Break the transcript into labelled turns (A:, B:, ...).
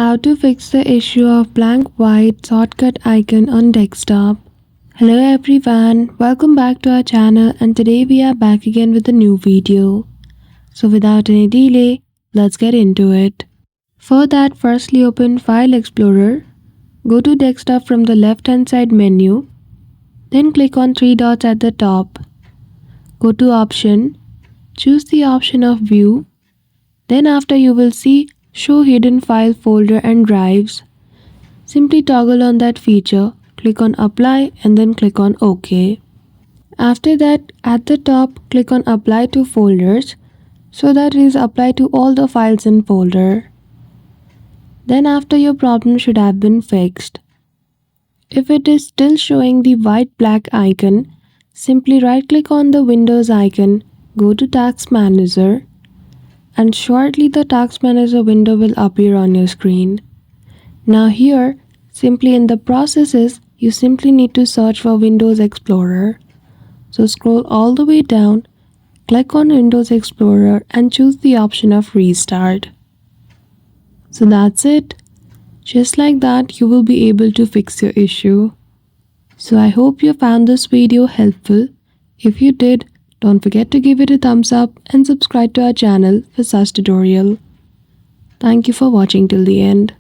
A: How to fix the issue of blank white shortcut icon on desktop. Hello everyone, welcome back to our channel and today we are back again with a new video. So without any delay, let's get into it. For that, firstly open File Explorer, go to desktop from the left hand side menu, then click on three dots at the top. Go to Option, choose the option of View, then after you will see Show Hidden File Folder and Drives. Simply toggle on that feature, click on Apply and then click on OK. After that, at the top, click on Apply to Folders so that it is applied to all the files in folder. Then after your problem should have been fixed. If it is still showing the white black icon, simply right click on the Windows icon, go to Task Manager, and shortly the Task Manager window will appear on your screen. Now here, simply in the processes, you simply need to search for Windows Explorer. So scroll all the way down, click on Windows Explorer and choose the option of Restart. So that's it. Just like that, you will be able to fix your issue. So I hope you found this video helpful. If you did, don't forget to give it a thumbs up and subscribe to our channel for such tutorial. Thank you for watching till the end.